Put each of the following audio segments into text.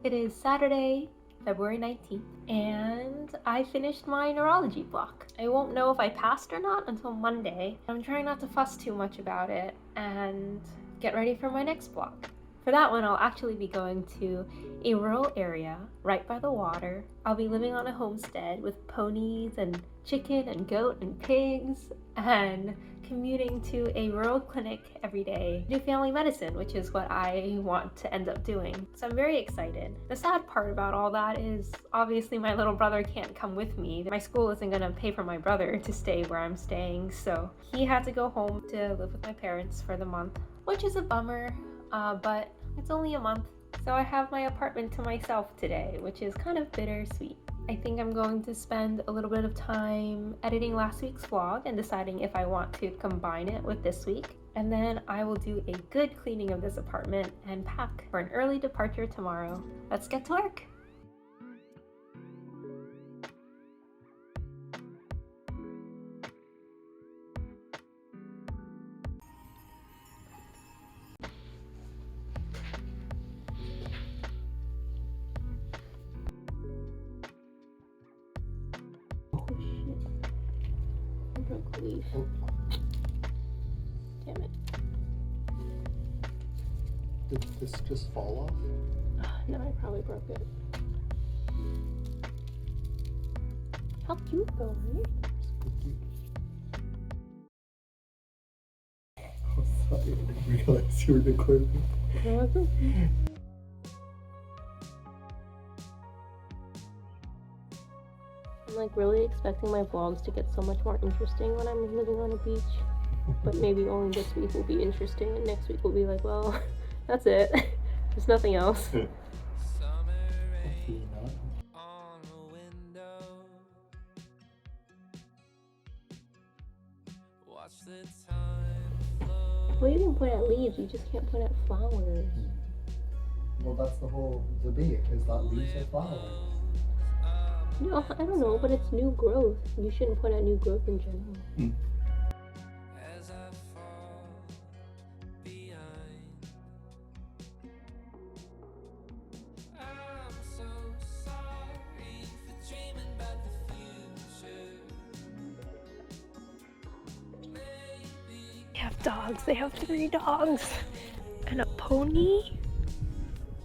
It is Saturday, February 19th, and I finished my neurology block. I won't know if I passed or not until Monday. I'm trying not to fuss too much about it and get ready for my next block. For that one, I'll actually be going to a rural area right by the water. I'll be living on a homestead with ponies and chicken and goat and pigs and commuting to a rural clinic every day, do family medicine, which is what I want to end up doing. So I'm very excited. The sad part about all that is obviously my little brother can't come with me. My school isn't gonna pay for my brother to stay where I'm staying, so he had to go home to live with my parents for the month, which is a bummer, but it's only a month. So I have my apartment to myself today, which is kind of bittersweet. I think I'm going to spend a little bit of time editing last week's vlog and deciding if I want to combine it with this week. And then I will do a good cleaning of this apartment and pack for an early departure tomorrow. Let's get to work. Leaf. Damn it. Did this just fall off? No, I probably broke it. How cute though, right? Oh, sorry, I didn't realize you were recording. I'm like really expecting my vlogs to get so much more interesting when I'm living on a beach. But maybe only this week will be interesting and next week will be like, well, that's it. There's nothing else. Well, you can point at leaves, you just can't point at flowers. Well, that's the whole debate, is that leaves or flowers? No, I don't know, but it's new growth. You shouldn't point at new growth in general. They have dogs. They have 3 dogs and a pony.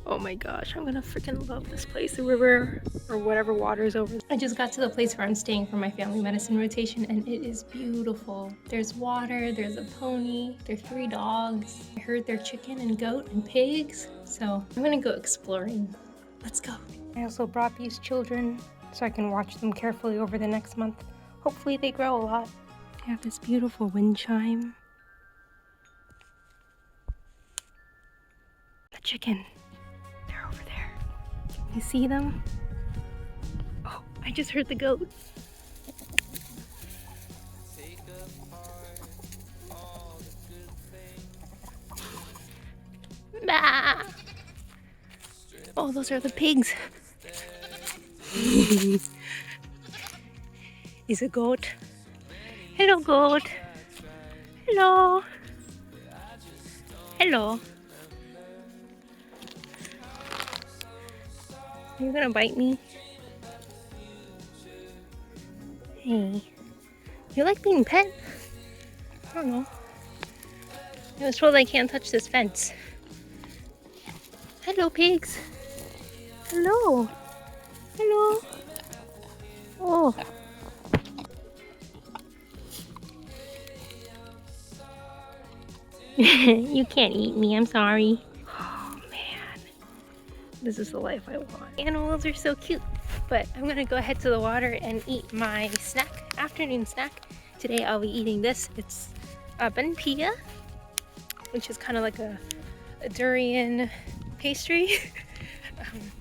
Oh my gosh, I'm gonna freaking love this place. The river or whatever water is over. I just got to the place where I'm staying for my family medicine rotation and it is beautiful. There's water, there's a pony, there's 3 dogs. I heard they're chicken and goat and pigs. So I'm gonna go exploring. Let's go. I also brought these children so I can watch them carefully over the next month. Hopefully they grow a lot. I have this beautiful wind chime. The chicken. Over there. You see them? Oh, I just heard the goat. Bah! Oh, those are the pigs. Is a goat. Hello, goat. Hello. Hello. Are you gonna bite me? Hey. You like being pet? I don't know. I was told I can't touch this fence. Hello, pigs. Hello. Hello. Oh. You can't eat me, I'm sorry. This is the life I want. Animals are so cute. But I'm gonna go ahead to the water and eat my snack, afternoon snack. Today I'll be eating this. It's a benpia, which is kind of like a durian pastry.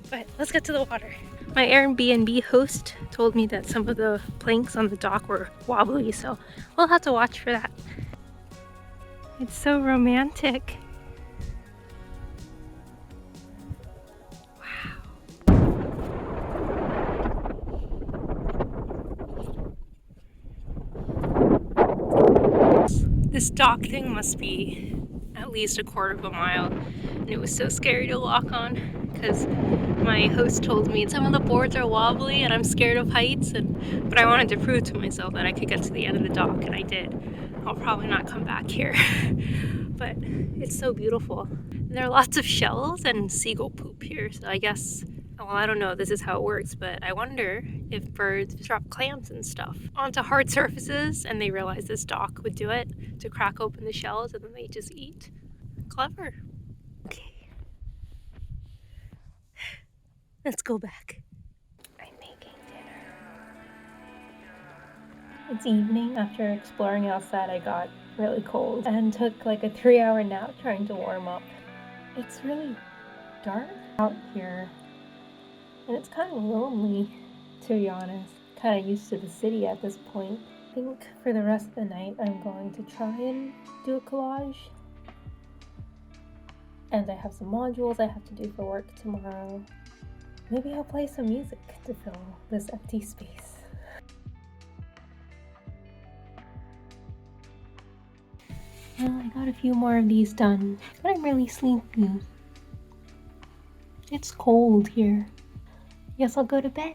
But let's get to the water. My Airbnb host told me that some of the planks on the dock were wobbly, so we'll have to watch for that. It's so romantic. This dock thing must be at least a quarter of a mile, and it was so scary to walk on because My host told me some of the boards are wobbly and I'm scared of heights, but I wanted to prove to myself that I could get to the end of the dock, and I did. I'll probably not come back here, but it's so beautiful. And there are lots of shells and seagull poop here, so I guess, well, I don't know if this is how it works, but I wonder if birds drop clams and stuff onto hard surfaces and they realize this dock would do it to crack open the shells and then they just eat. Clever. Okay. Let's go back. I'm making dinner. It's evening. After exploring outside, I got really cold and took like a 3-hour nap trying to warm up. It's really dark out here and it's kind of lonely, to be honest. Kind of used to the city at this point. I think for the rest of the night I'm going to try and do a collage. And I have some modules I have to do for work tomorrow. Maybe I'll play some music to fill this empty space. Well, I got a few more of these done, but I'm really sleepy. It's cold here. Guess I'll go to bed.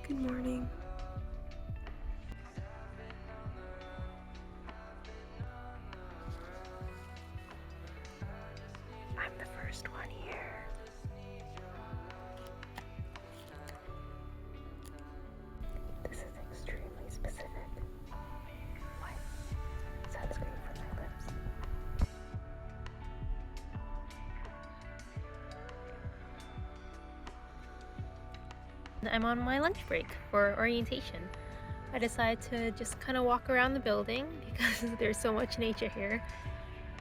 Good morning. I'm the first one here. This is extremely specific. What? Sunscreen for my lips. I'm on my lunch break for orientation. I decided to just kind of walk around the building because there's so much nature here,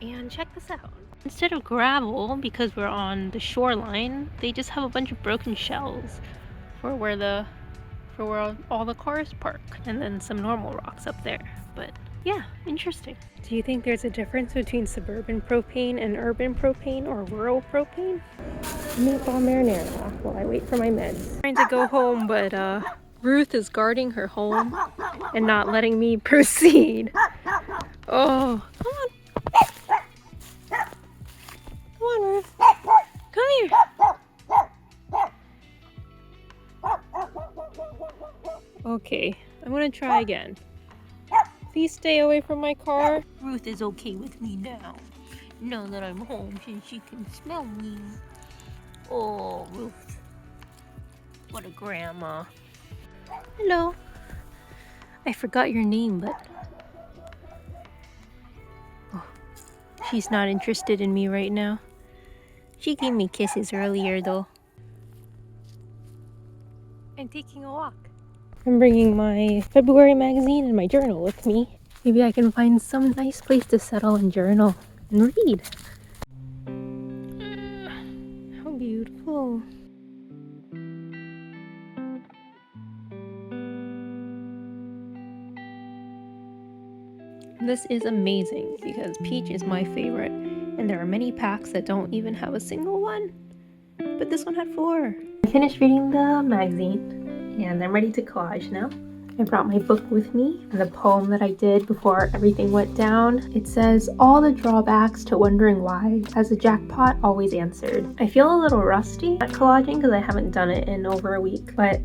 and check this out. Instead of gravel, because we're on the shoreline, they just have a bunch of broken shells for where all the cars park, and then some normal rocks up there. But yeah, interesting. Do you think there's a difference between suburban propane and urban propane or rural propane? Meatball marinara while I wait for my meds. I'm trying to go home, but Ruth is guarding her home and not letting me proceed. Oh, come on. Come on, Ruth. Come here. Okay, I'm gonna try again. Please stay away from my car. Ruth is okay with me now. Now that I'm home, since she can smell me. Oh, Ruth. What a grandma. Hello. I forgot your name, but... Oh, she's not interested in me right now. She gave me kisses earlier, though. I'm taking a walk. I'm bringing my February magazine and my journal with me. Maybe I can find some nice place to settle and journal and read. How beautiful. This is amazing because peach is my favorite, and there are many packs that don't even have a single one, but this one had 4. I finished reading the magazine and I'm ready to collage now. I brought my book with me and the poem that I did before everything went down. It says, "All the drawbacks to wondering why has a jackpot always answered." I feel a little rusty at collaging because I haven't done it in over a week, but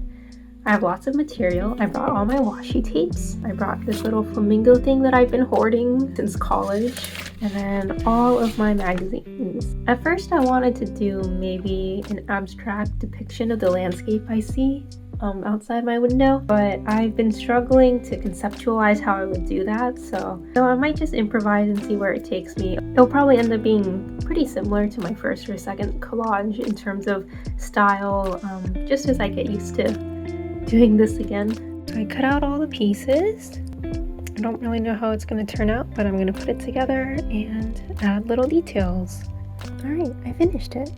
I have lots of material. I brought all my washi tapes. I brought this little flamingo thing that I've been hoarding since college, and then all of my magazines. At first I wanted to do maybe an abstract depiction of the landscape I see outside my window, but I've been struggling to conceptualize how I would do that, so I might just improvise and see where it takes me. It'll probably end up being pretty similar to my first or second collage in terms of style, just as I get used to doing this again. I cut out all the pieces. I don't really know how it's going to turn out, but I'm going to put it together and add little details. Alright, I finished it.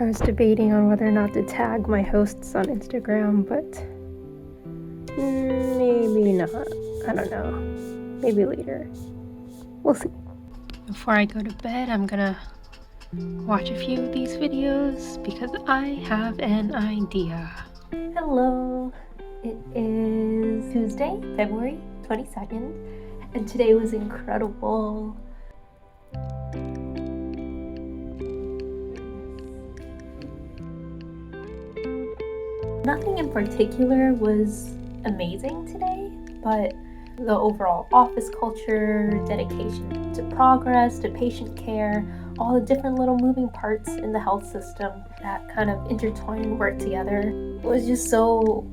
I was debating on whether or not to tag my hosts on Instagram, but maybe not. I don't know. Maybe later. We'll see. Before I go to bed, I'm gonna watch a few of these videos because I have an idea. Hello. It is Tuesday, February 22nd, and today was incredible. Nothing in particular was amazing today, but the overall office culture, dedication to progress, to patient care, all the different little moving parts in the health system that kind of intertwine and work together was just so,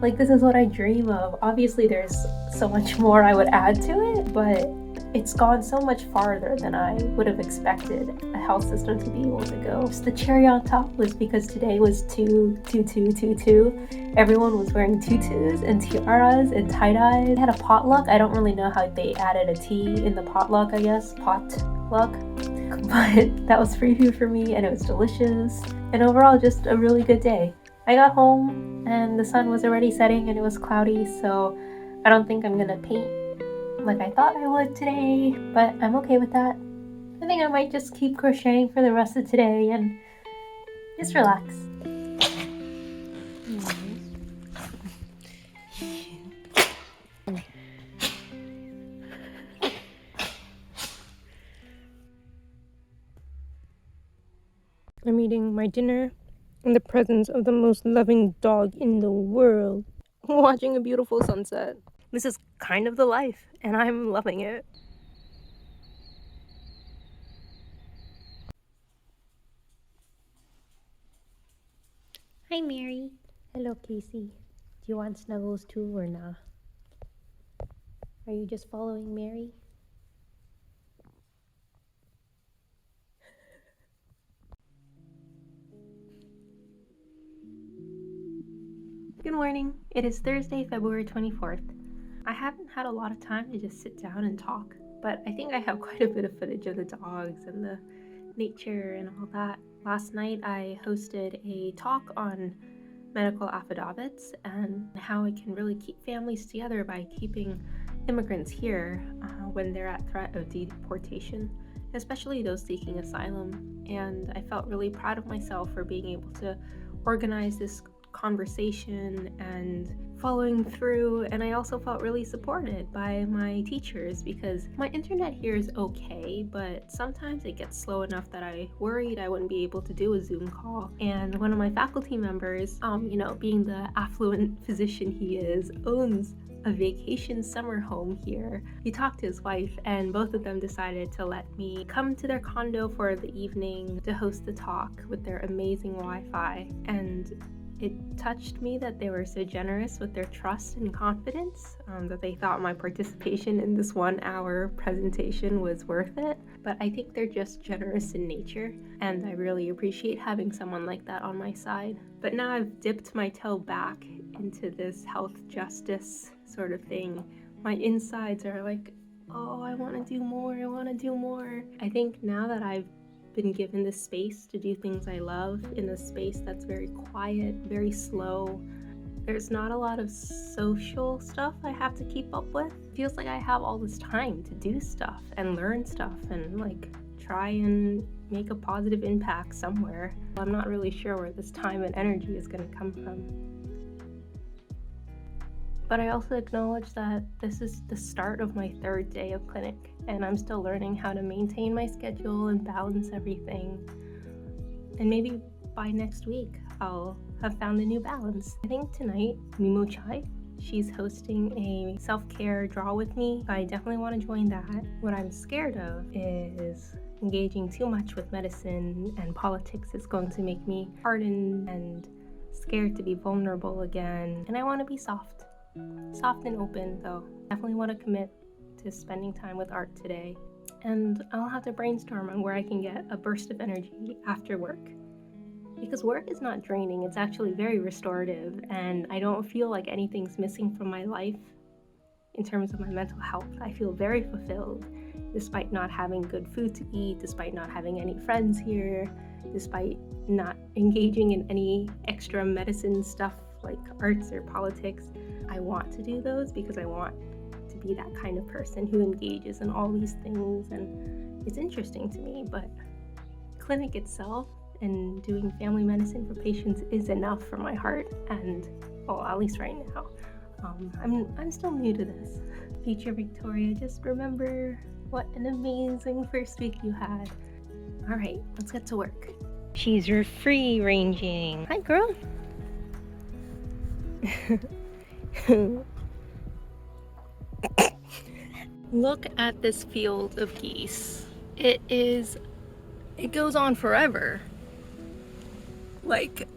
like this is what I dream of. Obviously there's so much more I would add to it, but it's gone so much farther than I would have expected a health system to be able to go. Just the cherry on top was because today was 2/2/2/2/2. Everyone was wearing tutus and tiaras and tie-dyes. They had a potluck. I don't really know how they added a T in the potluck, I guess. Potluck. But that was free food for me and it was delicious. And overall, just a really good day. I got home and the sun was already setting and it was cloudy, so I don't think I'm gonna paint like I thought I would today, but I'm okay with that. I think I might just keep crocheting for the rest of today and just relax. I'm eating my dinner in the presence of the most loving dog in the world, watching a beautiful sunset. This is kind of the life, and I'm loving it. Hi, Mary. Hello, Casey. Do you want snuggles too or nah? Are you just following Mary? Good morning. It is Thursday, February 24th. I haven't had a lot of time to just sit down and talk, but I think I have quite a bit of footage of the dogs and the nature and all that. Last night I hosted a talk on medical affidavits and how it can really keep families together by keeping immigrants here when they're at threat of deportation, especially those seeking asylum. And I felt really proud of myself for being able to organize this conversation and following through, and I also felt really supported by my teachers because my internet here is okay, but sometimes it gets slow enough that I worried I wouldn't be able to do a Zoom call. And one of my faculty members, being the affluent physician he is, owns a vacation summer home here. He talked to his wife and both of them decided to let me come to their condo for the evening to host the talk with their amazing Wi-Fi, and it touched me that they were so generous with their trust and confidence, that they thought my participation in this 1 hour presentation was worth it. But I think they're just generous in nature, and I really appreciate having someone like that on my side. But now I've dipped my toe back into this health justice sort of thing. My insides are like, oh, I want to do more. I think now that I've been given the space to do things I love in a space that's very quiet, very slow. There's not a lot of social stuff I have to keep up with. It feels like I have all this time to do stuff and learn stuff and try and make a positive impact somewhere. I'm not really sure where this time and energy is going to come from. But I also acknowledge that this is the start of my 3rd day of clinic, and I'm still learning how to maintain my schedule and balance everything. And maybe by next week, I'll have found a new balance. I think tonight, Mimo Chai, she's hosting a self-care draw with me. I definitely want to join that. What I'm scared of is engaging too much with medicine and politics is going to make me hardened and scared to be vulnerable again. And I want to be soft and open, though. Definitely want to commit to spending time with art today. And I'll have to brainstorm on where I can get a burst of energy after work. Because work is not draining, it's actually very restorative, and I don't feel like anything's missing from my life in terms of my mental health. I feel very fulfilled, despite not having good food to eat, despite not having any friends here, despite not engaging in any extra medicine stuff like arts or politics. I want to do those because I want to be that kind of person who engages in all these things, and it's interesting to me, but clinic itself and doing family medicine for patients is enough for my heart, and well, at least right now. I'm still new to this. Future Victoria, just remember what an amazing first week you had. All right, let's get to work. She's your free ranging. Hi, girl. Look at this field of geese. It goes on forever. Like,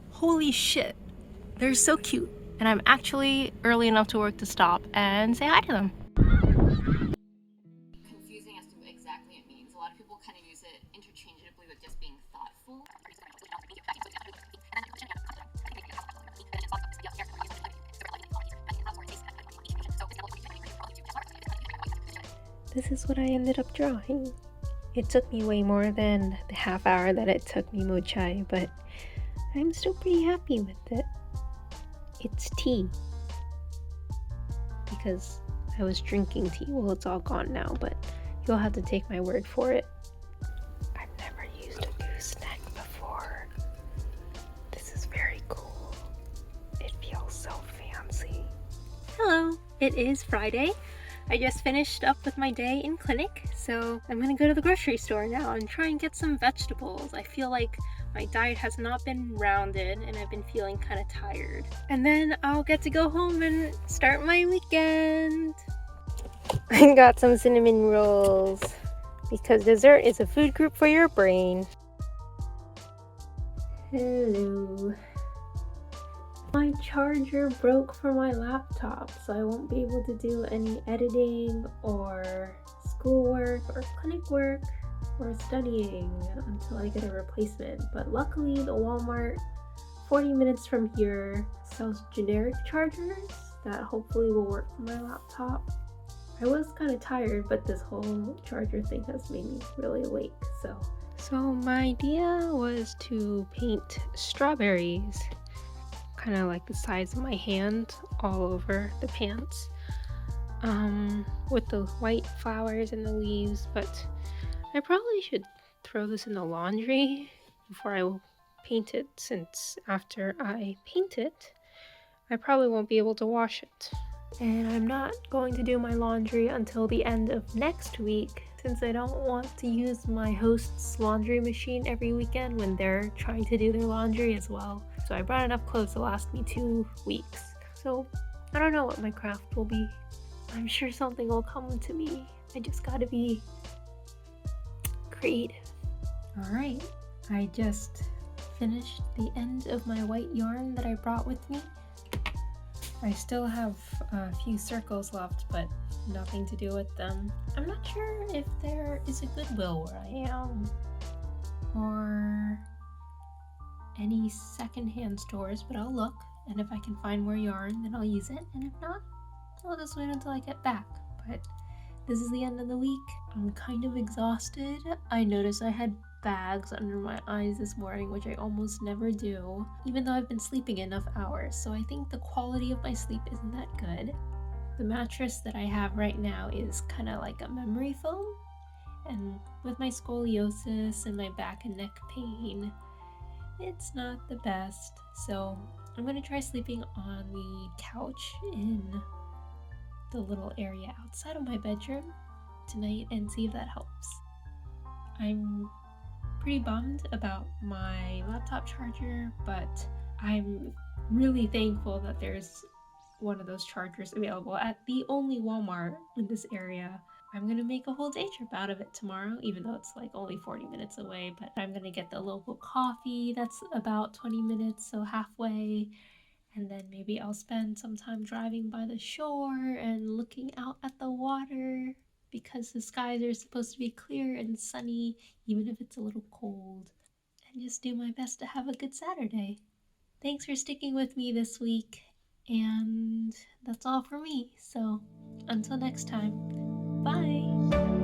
holy shit. They're so cute. And I'm actually early enough to work to stop and say hi to them. Confusing as to what exactly it means. A lot of people kind of use it interchangeably with just being thoughtful. This is what I ended up drawing. It took me way more than the half hour that it took me Mochai, but I'm still pretty happy with it. It's tea. Because I was drinking tea. Well, it's all gone now, but you'll have to take my word for it. I've never used a gooseneck before. This is very cool. It feels so fancy. Hello, it is Friday. I just finished up with my day in clinic, so I'm gonna go to the grocery store now and try and get some vegetables. I feel like my diet has not been rounded and I've been feeling kind of tired. And then I'll get to go home and start my weekend. I got some cinnamon rolls because dessert is a food group for your brain. Hello. My charger broke for my laptop, so I won't be able to do any editing or schoolwork or clinic work or studying until I get a replacement. But luckily the Walmart 40 minutes from here sells generic chargers that hopefully will work for my laptop. I was kind of tired, but this whole charger thing has made me really awake. So my idea was to paint strawberries, kind of like the size of my hand, all over the pants, with the white flowers and the leaves. But I probably should throw this in the laundry before I paint it, since after I paint it, I probably won't be able to wash it. And I'm not going to do my laundry until the end of next week, since I don't want to use my host's laundry machine every weekend when they're trying to do their laundry as well. So I brought enough clothes to last me 2 weeks. So I don't know what my craft will be. I'm sure something will come to me. I just gotta be creative. Alright, I just finished the end of my white yarn that I brought with me. I still have a few circles left, but nothing to do with them. I'm not sure if there is a Goodwill where I am, or any secondhand stores, but I'll look, and if I can find more yarn, then I'll use it, and if not, I'll just wait until I get back. But this is the end of the week. I'm kind of exhausted. I noticed I had bags under my eyes this morning, which I almost never do, even though I've been sleeping enough hours, so I think the quality of my sleep isn't that good. The mattress that I have right now is kind of like a memory foam, and with my scoliosis and my back and neck pain, it's not the best, so I'm gonna try sleeping on the couch in the little area outside of my bedroom tonight and see if that helps. I'm pretty bummed about my laptop charger, but I'm really thankful that there's one of those chargers available at the only Walmart in this area. I'm gonna make a whole day trip out of it tomorrow, even though it's like only 40 minutes away, but I'm gonna get the local coffee that's about 20 minutes, so halfway, and then maybe I'll spend some time driving by the shore and looking out at the water, because the skies are supposed to be clear and sunny, even if it's a little cold, and just do my best to have a good Saturday. Thanks for sticking with me this week, and that's all for me, so until next time, bye!